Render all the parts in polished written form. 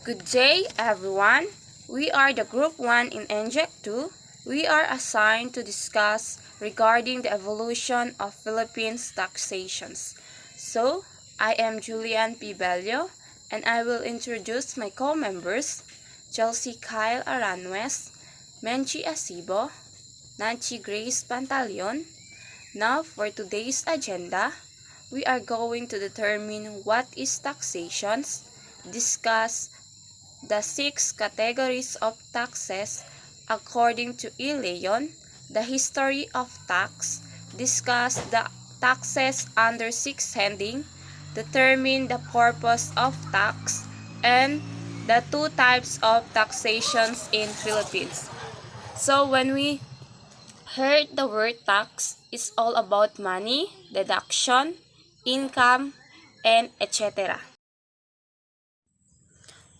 Good day, everyone. We are the Group 1 in NJEC 2. We are assigned to discuss regarding the evolution of Philippines taxations. So, I am Julian P. Bello, and I will introduce my co-members, Chelsea Kyle Aranwes, Menchi Asibo, Nancy Grace Pantaleon. Now, for today's agenda, we are going to determine what is taxations, discuss the 6 categories of taxes according to E. Leon, the history of tax, discuss the taxes under 6 heading, determine the purpose of tax, and the 2 types of taxations in Philippines. So when we heard the word tax, it's all about money, deduction, income, and etc.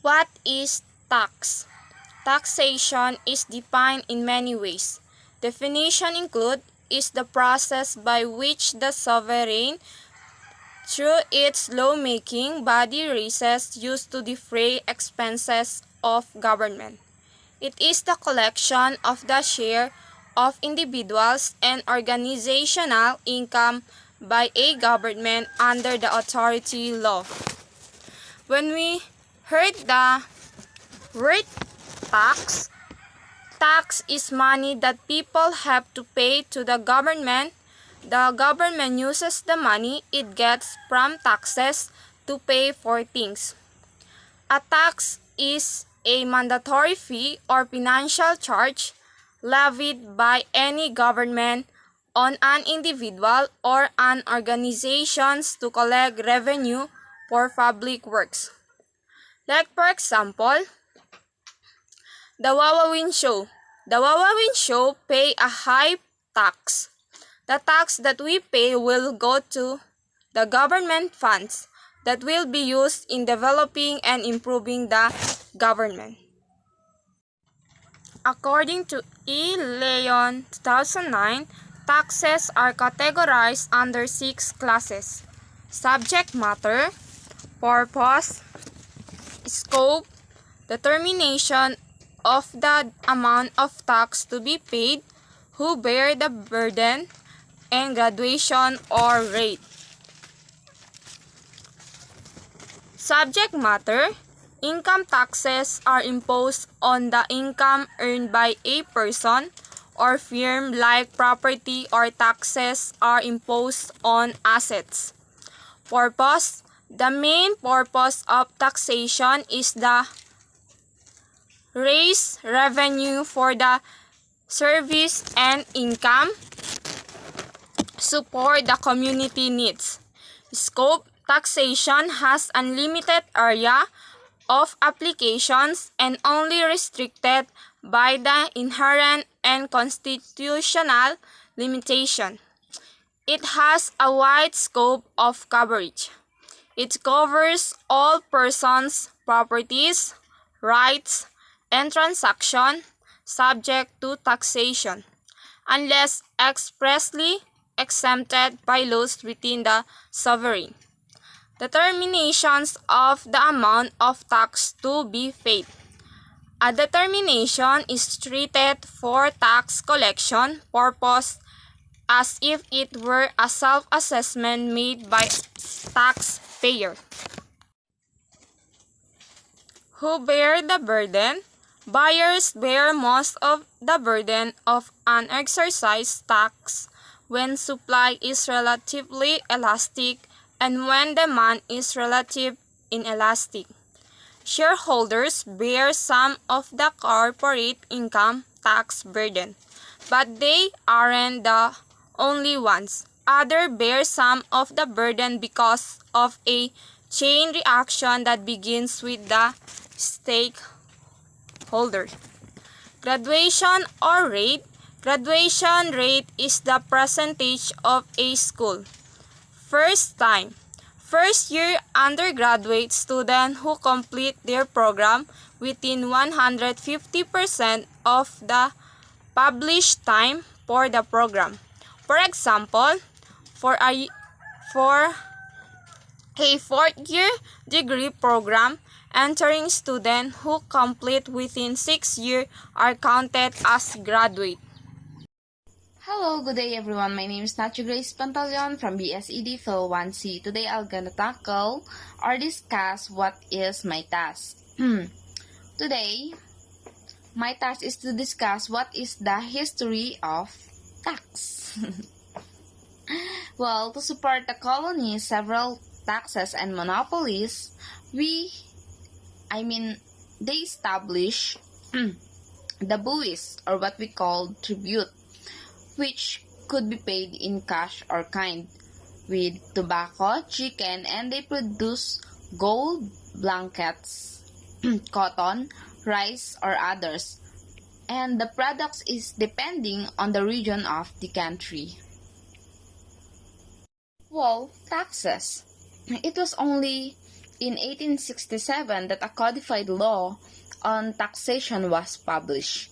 What is tax? Taxation is defined in many ways. Definition include is the process by which the sovereign, through its lawmaking body, raises used to defray expenses of government. It is the collection of the share of individuals and organizational income by a government under the authority law. When we heard the word tax, tax is money that people have to pay to the government. The government uses the money it gets from taxes to pay for things. A tax is a mandatory fee or financial charge levied by any government on an individual or an organization to collect revenue for public works. Like for example, the Wawawin Show. The Wawawin Show pay a high tax. The tax that we pay will go to the government funds that will be used in developing and improving the government. According to E. Leon 2009, taxes are categorized under 6 classes: subject matter, purpose, scope, determination of the amount of tax to be paid, who bear the burden, and graduation or rate. Subject matter: income taxes are imposed on the income earned by a person or firm like property, or taxes are imposed on assets. Purpose: the main purpose of taxation is the raise revenue for the service and income, support the community needs. Scope: taxation has unlimited area of applications and only restricted by the inherent and constitutional limitation. It has a wide scope of coverage. It covers all persons, properties, rights, and transactions subject to taxation, unless expressly exempted by laws within the sovereign. Determinations of the amount of tax to be paid. A determination is treated for tax collection purpose as if it were a self-assessment made by taxpayer. Who bear the burden? Buyers bear most of the burden of an exercise tax when supply is relatively elastic and when demand is relatively inelastic. Shareholders bear some of the corporate income tax burden, but they aren't the only ones. Others bear some of the burden because of a chain reaction that begins with the stakeholder. Graduation or rate. Graduation rate is the percentage of a school first year undergraduate student who complete their program within 150% of the published time for the program. For example, for a 4th year degree program, Entering students who complete within 6 years are counted as graduate. Hello, good day everyone. My name is Nacho Grace Pantaleon from BSED Phil 1C. Today I'm gonna tackle or discuss what is my task. Today, my task is to discuss what is the history of tax. Well, to support the colony, several taxes and monopolies, they establish the buwis, or what we call tribute, which could be paid in cash or kind, with tobacco, chicken, and they produce gold, blankets, cotton, rice, or others. And the products is depending on the region of the country. Well, taxes. It was only in 1867 that a codified law on taxation was published.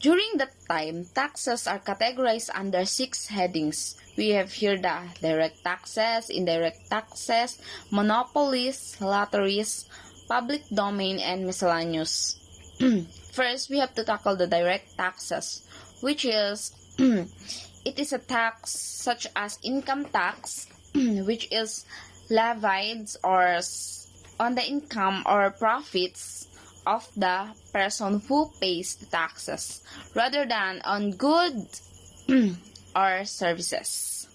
During that time, taxes are categorized under 6 headings. We have here the direct taxes, indirect taxes, monopolies, lotteries, public domain, and miscellaneous. First, we have to tackle the direct taxes, which is it is a tax such as income tax, which is levied on the income or profits of the person who pays the taxes rather than on goods or services.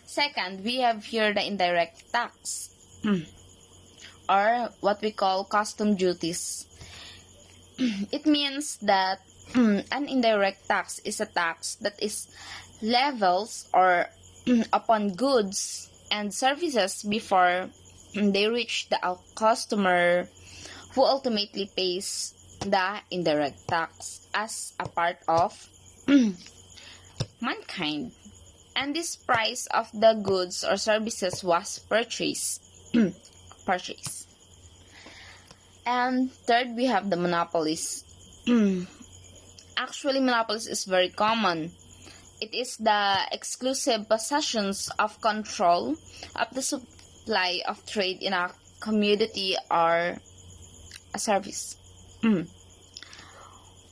Second, we have here the indirect tax or what we call custom duties. It means that an indirect tax is a tax that is levels or upon goods and services before they reach the customer, who ultimately pays the indirect tax as a part of mankind. And this price of the goods or services was purchased. And third, we have the monopolies. Actually, monopolies is very common. It is the exclusive possessions of control of the supply of trade in a commodity or a service.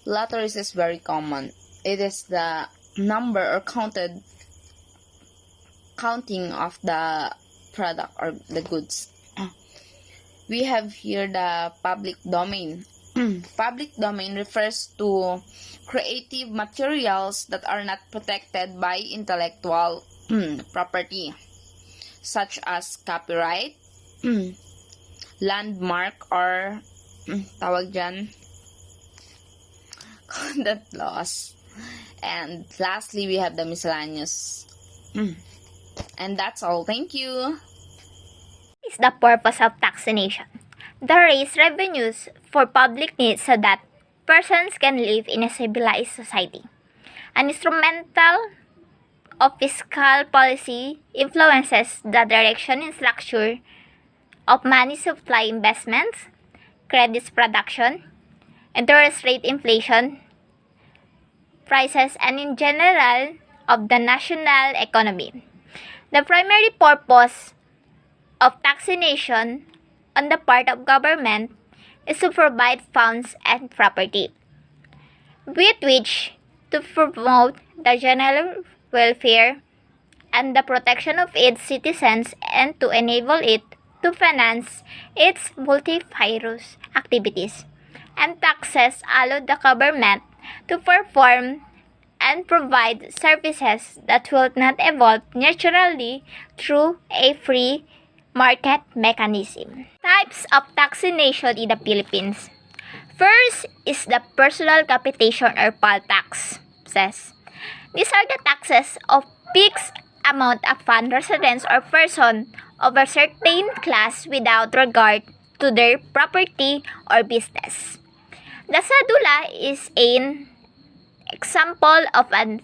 Lotteries is very common. It is the number or counting of the product or the goods. We have here the public domain. Public domain refers to creative materials that are not protected by intellectual property, such as copyright, landmark, or tawag dyan, content laws. And lastly, we have the miscellaneous. And that's all. Thank you. Is the purpose of taxation? To raise revenues for public needs so that persons can live in a civilized society. An instrumental of fiscal policy influences the direction and structure of money supply investments, credit production, interest rate inflation, prices, and in general of the national economy. The primary purpose of taxation on the part of government is to provide funds and property, with which to promote the general welfare and the protection of its citizens and to enable it to finance its multifarious activities. And taxes allow the government to perform and provide services that will not evolve naturally through a free market mechanism. Types of taxation in the Philippines. First is the personal capitation or PAL taxes. These are the taxes of fixed amount upon residence or person of a certain class without regard to their property or business. The cedula is an example of a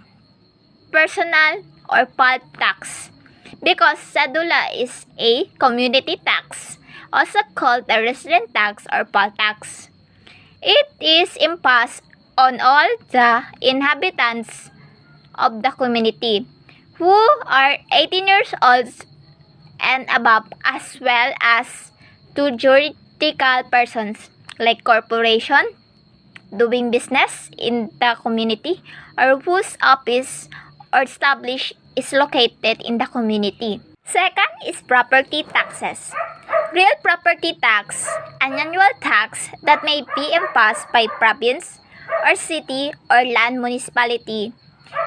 personal or PAL tax because cedula is a community tax, also called a resident tax or PAL tax. It is imposed on all the inhabitants of the community who are 18 years old and above, as well as to practical persons like corporation, doing business in the community, or whose office or establish is located in the community. Second is property taxes. Real property tax, an annual tax that may be imposed by province or city or land municipality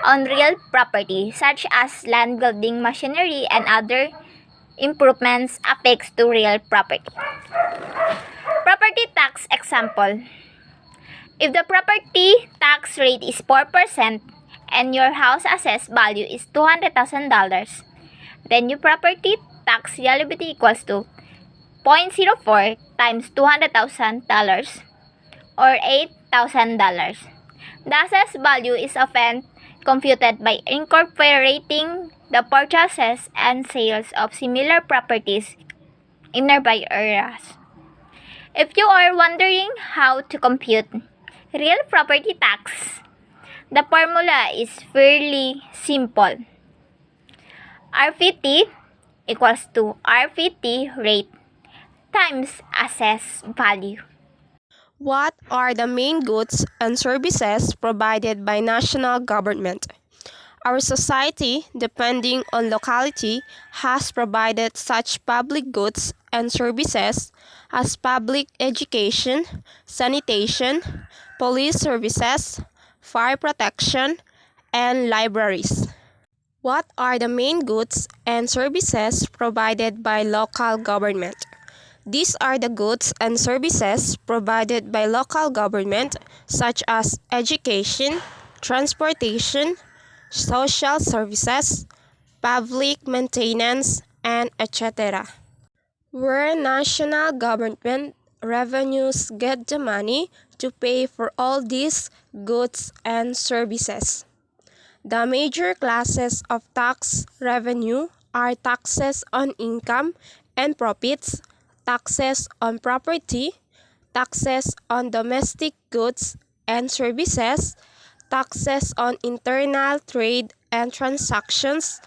on real property such as land, building, machinery, and other improvements affixed to real property. Property tax example. If the property tax rate is 4% and your house assessed value is $200,000, then your property tax liability equals to 0.04 times $200,000 or $8,000. The assessed value is often computed by incorporating the purchases and sales of similar properties in nearby areas. If you are wondering how to compute real property tax, the formula is fairly simple. RPT equals to RPT rate times assessed value. What are the main goods and services provided by national government? Our society, depending on locality, has provided such public goods and services as public education, sanitation, police services, fire protection, and libraries. What are the main goods and services provided by local government? These are the goods and services provided by local government such as education, transportation, social services, public maintenance, and etc. Where national government revenues get the money to pay for all these goods and services. The major classes of tax revenue are taxes on income and profits, taxes on property, taxes on domestic goods and services, taxes on internal trade and transactions,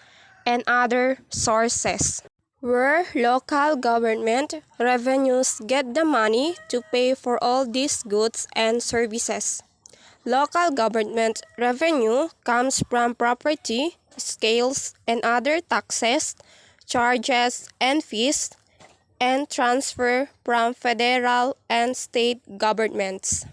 and other sources. Where local government revenues get the money to pay for all these goods and services. Local government revenue comes from property, scales, and other taxes, charges, and fees, and transfer from federal and state governments.